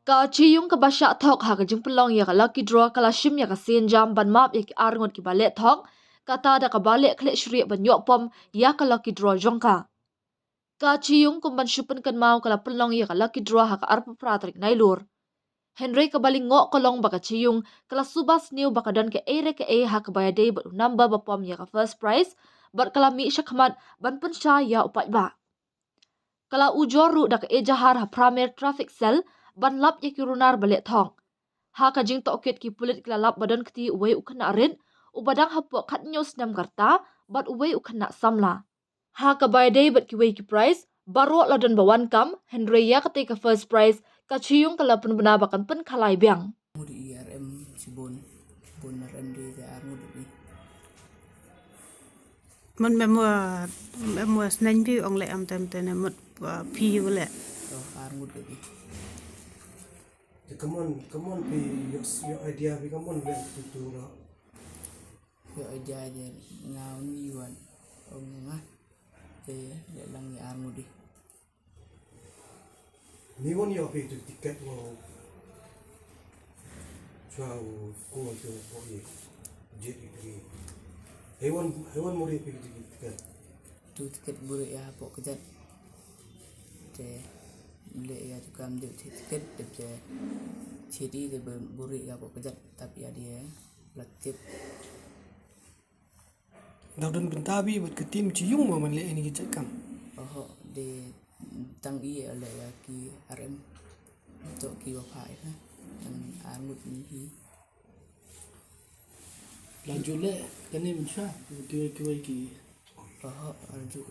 Ka Chi Iung ka basya thok ha ka jing pelong ya ka lucky draw kala shim ya ka sin jam ban map ya ki arngot ki bale thok kata da ka bale khle shri ban yok pom ya ka lucky draw jongka. Ka Chi Iung kum ban shupen kan mau kala pelong ya ka lucky draw ha ka arpa pratrik nailur. Henry ka baling ngok kolong baka Chi Iung kala subas new baka dan ke ha ka baya day but number ba pom ya ka first prize but kala mi shakmat ban pun sha ya upat ba. Kala ujor ru da ka ejahar ha pramer traffic cell ban lap ya ki runar balik thong. Ha ka jing tokit ki pulit kila lap badan keti uwe ukana rin, ubadang hapo kat nyos nam karta, bat uwe ukana samla. Ha ka by day bat ki wei ki prize, baro ladan bawan kam, Henry ya kate ka first prize, ka Chi Iung kala pun benabakan pen kalai biang. Di IRM si bon RM di armud ni. Mình mua snanh view ông lại am tem tên một phi lại. Armud ni. Come on, be your idea. We come on, let to do that. Your idea je ngau ni yuan. Ông ngah. Te le lang ni armud ni. Ni one your pay to ticket will try go to for you. Jet it. I want more pay to ticket. Tu tiket burik ya pok kejat. Te le ya tukam de tiket de jadi de burik ya pok kejat tapi ya dia latip. Đâu đơn cần ta bị một cái tim chỉ dùng mà mình lại này cái cam. De tang i le ya ki RM to ki wa phai ha tang armud ni hi. Lanjut le, cái này mình sao? Cái gì? Lanjut.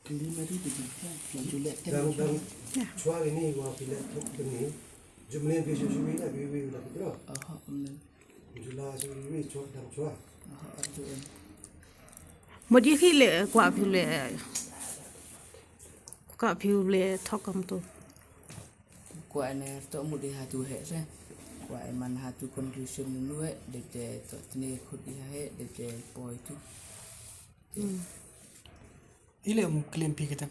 Cái gì mà đi thì lanjut le. Dan chua ini gua pilih ini. Jumlah peso cumi lah, bibi lah kita. Jumlah cumi chua dan chua. Một ít khi lệ quả phiêu lệ thóc cầm tu. Quả này to một đi hatu hệ ra. Quả man hatu conclusion nuôi để to tne khut đi hệ để boy tu. Ile klaim pi kita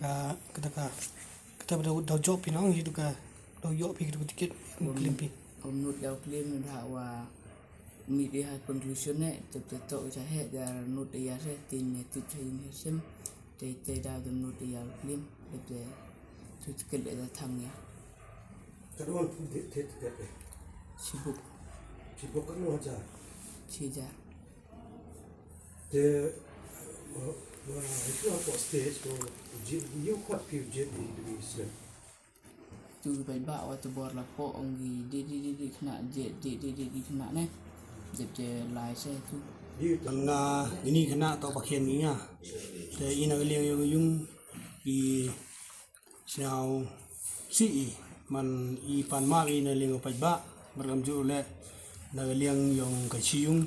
dah job pi nang gitu ka. Dah job pi kita tiket klaim pi. Om nut dau claim dah wa mi đi hai conclusion này tập to cha hệ ra nut đi ra tin ne tu chain sem te đào dem nut đi claim để tu tiket để thang ya. Kedua tiket. Sibuk kan lu aja. Cija. The itu apa stage ko you kuat piu jet di Islam. Tu bai ba wa tu bor la po ong di kena jet di kena ne. Jet lai se tu. Karena ini kena atau pakaian ni ya. Te ina liang yung i siau si man i pan ma ina liang pa ba bergam ju le na liang yung ka Chi Iung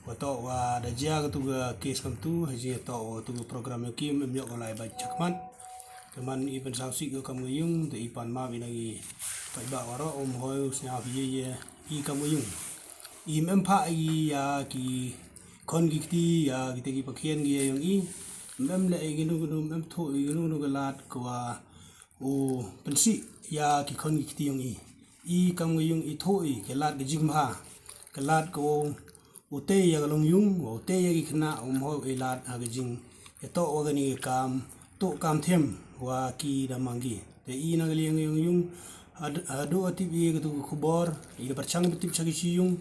wato wa da jia tu ga case kam tu haji to tu program kim em yok lai ba chakman keman i pen sau si go kam yung te i pan ma ina i pa ba waro om hoi siau ye i kam yung i mem pha i ya ki kon gi ti ya ki te ki pakhian gi yang i mem le gi nu mem tho gi nu ga lat kwa o pensi ya ki kon gi ti yang i kam gi yung i tho i ke lat gi jing ha ke lat ko o te ya ga long yung o te ya gi khna om ho e lat ha gi jing e to wa ga ni kam to kam them wa ki da mangi te i na ga liang yung ado ati bi ga tu khubor i ga parchang bi tip chagi Chi Iung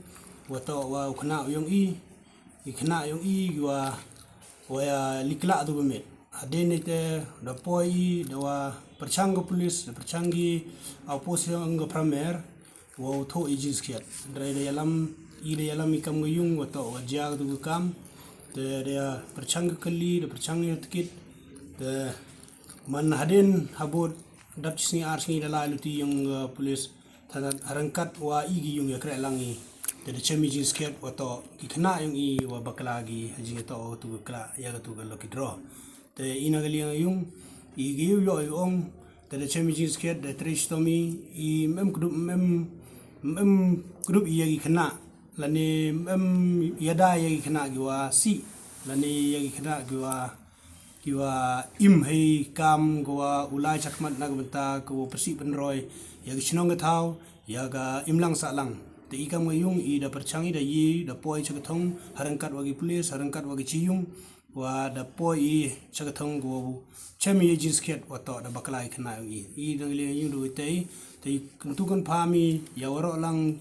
wato wa khna yung i khna yung i wa ya likla tu bemet adene te da poi da wa perchang polis da perchangi opposition ga pramer wa tho i jis khiat dre de yalam ikam yung wato wa ja tu kam te de perchang kali da perchang tikit de man haden habot dap sini arsi da la luti yung polis thadat harangkat wa igi yung ya kre langi the chemi jis ket wato ki khna yung i wa bakla gi haji to tu kla ya tu ga loki draw te ina ga liang yung i gi yo ong the chemi jis ket the tristomi i mem group i gi khna lani mem yada ya gi khna gi wa si lani ya gi khna gi wa kiwa im hei kam gua ulai chakmat na gabenta ko pasi penroy ya gisnong gatau ya ga imlang salang te ikam ngayung I da perchangi da yi da poi chakathong harangkat wagi pulis harangkat wagi Chi Iung wa da poi chakathong go chemi jinsket wa to da baklai khna I dang le yung do te kentukan phami ya waro lang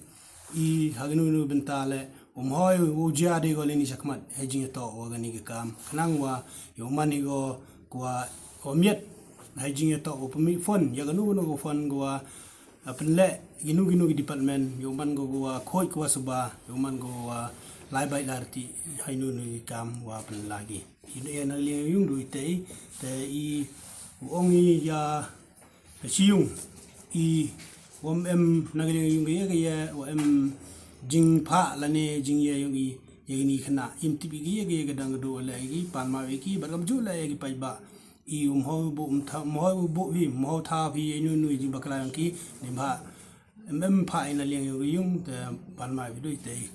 I hagnu bentale hoy uja de go leni sakmat hejing to wa gani ke kam kanang wa yo mani go kwa omiet hejing to o pemi phone ya ganu go phone go penle ginu gi department yo man go khoi ko suba yo man go lai bai darti hainu ni kam wa pen lagi ine na le yung du te I ongi ya Chi Iung I wom em nagale yung ge wa em jing pha lane jing ye yung ye ni khna im tibi ge gadang do la gi pan ma we ki bargam ju la gi pai ba I ho bo tha mo bo hi mo tha phi nu jing bakla yang ki ni ba em pha ina leng yung te pan ma we do te